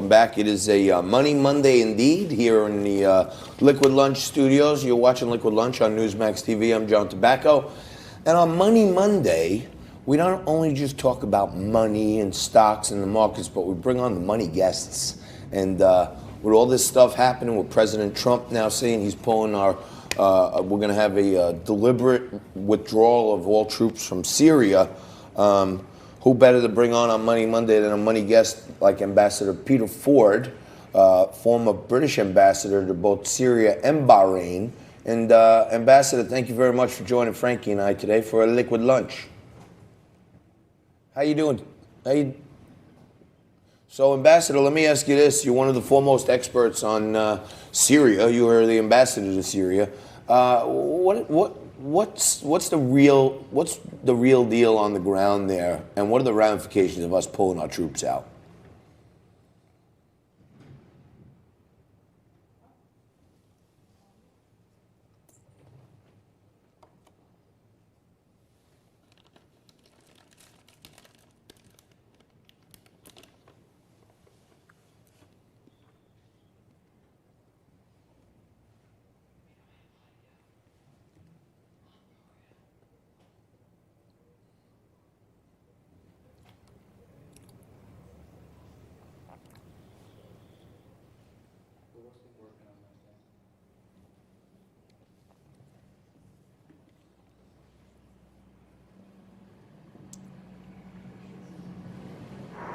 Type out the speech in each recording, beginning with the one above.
welcome back. It is a Money Monday indeed here in the Liquid Lunch studios. You're watching Liquid Lunch on Newsmax TV. I'm John Tobacco. And on Money Monday, we don't only just talk about money and stocks and the markets, but we bring on the money guests. And with all this stuff happening with President Trump now saying he's pulling our, we're going to have a deliberate withdrawal of all troops from Syria. Who better to bring on Money Monday than a money guest like Ambassador Peter Ford, former British ambassador to both Syria and Bahrain. And Ambassador, thank you very much for joining Frankie and I today for a Liquid Lunch. How you doing? So, Ambassador, let me ask you this. You're one of the foremost experts on Syria. You were the ambassador to Syria. What's the real deal on the ground there, and what are the ramifications of us pulling our troops out?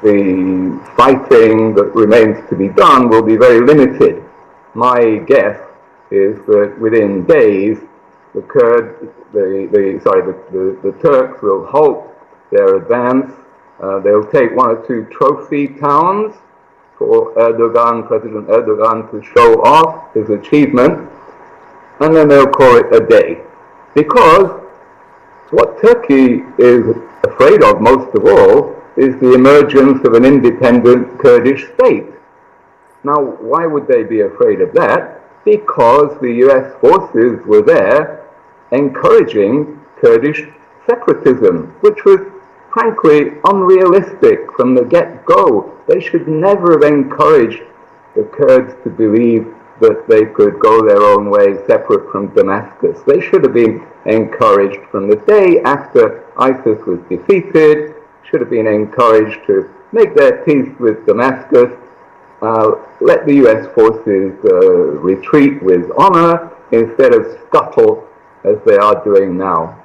The fighting that remains to be done will be very limited. My guess is that within days, the Turks will halt their advance. They'll take one or two trophy towns for President Erdogan, to show off his achievement, and then they'll call it a day. Because what Turkey is afraid of most of all is the emergence of an independent Kurdish state. Now, why would they be afraid of that? Because the US forces were there encouraging Kurdish separatism, which was frankly unrealistic from the get-go. They should never have encouraged the Kurds to believe that they could go their own way separate from Damascus. They should have been encouraged from the day after ISIS was defeated, should have been encouraged to make their peace with Damascus, let the US forces retreat with honor instead of scuttle as they are doing now.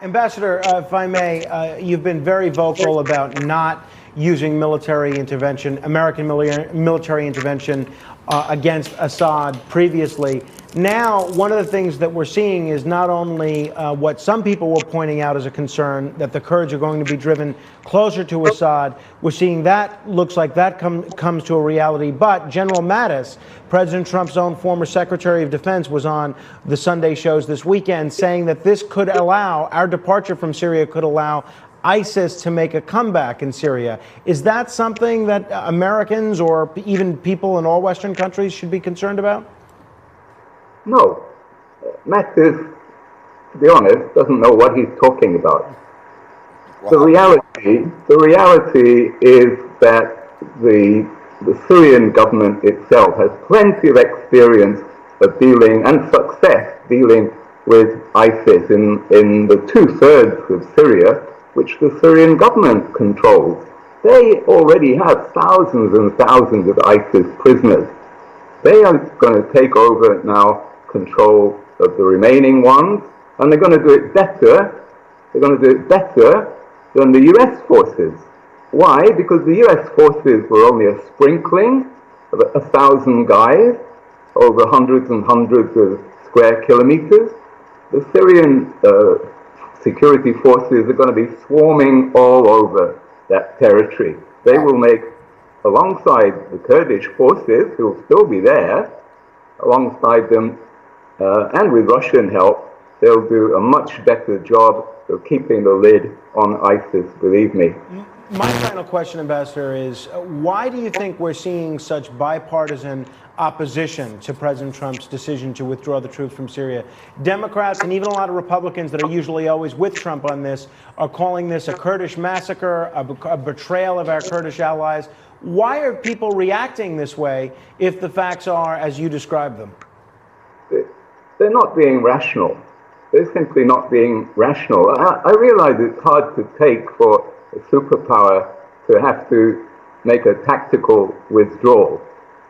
Ambassador, if I may, you've been very vocal about not using military intervention, American military intervention against Assad previously. Now, one of the things that we're seeing is not only what some people were pointing out as a concern, that the Kurds are going to be driven closer to Assad. We're seeing that, looks like that comes to a reality. But General Mattis, President Trump's own former Secretary of Defense, was on the Sunday shows this weekend saying that this could allow, our departure from Syria could allow ISIS to make a comeback in Syria. Is that something that Americans or even people in all Western countries should be concerned about? No. Mattis, to be honest, doesn't know what he's talking about. Wow. The reality is that the Syrian government itself has plenty of experience of dealing and success dealing with ISIS in the 2/3 of Syria, which the Syrian government controls. They already have thousands and thousands of ISIS prisoners. They are going to take over now control of the remaining ones, and they're going to do it better. They're going to do it better than the US forces. Why? Because the US forces were only a sprinkling of 1,000 guys over hundreds and hundreds of square kilometers. The Syrian security forces are going to be swarming all over that territory. They will make, alongside the Kurdish forces, who will still be there, alongside them, and with Russian help, they'll do a much better job of keeping the lid on ISIS, believe me. My final question, Ambassador, is why do you think we're seeing such bipartisan opposition to President Trump's decision to withdraw the troops from Syria? Democrats and even a lot of Republicans that are usually always with Trump on this are calling this a Kurdish massacre, a betrayal of our Kurdish allies. Why are people reacting this way if the facts are as you describe them? They're not being rational. They're simply not being rational. I realize it's hard to take for a superpower to have to make a tactical withdrawal.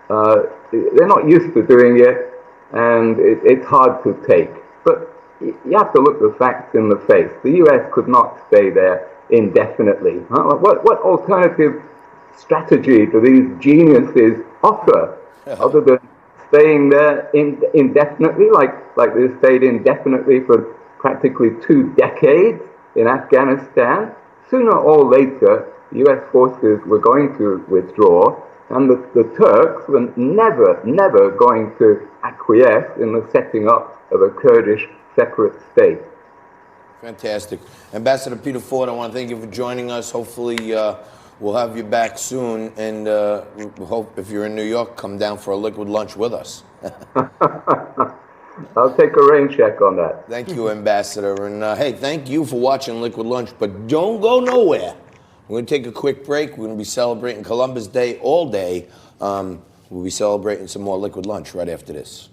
They're not used to doing it, and it's hard to take. But you have to look the facts in the face. The U.S. could not stay there indefinitely. What alternative strategy do these geniuses offer other than staying there indefinitely, like they stayed indefinitely for practically 2 decades in Afghanistan? Sooner or later, U.S. forces were going to withdraw, and the Turks were never going to acquiesce in the setting up of a Kurdish separate state. Fantastic. Ambassador Peter Ford, I want to thank you for joining us. Hopefully we'll have you back soon, and we hope if you're in New York, come down for a liquid lunch with us. I'll take a rain check on that. Thank you, Ambassador. And hey, thank you for watching Liquid Lunch, but don't go nowhere. We're going to take a quick break. We're going to be celebrating Columbus Day all day. We'll be celebrating some more Liquid Lunch right after this.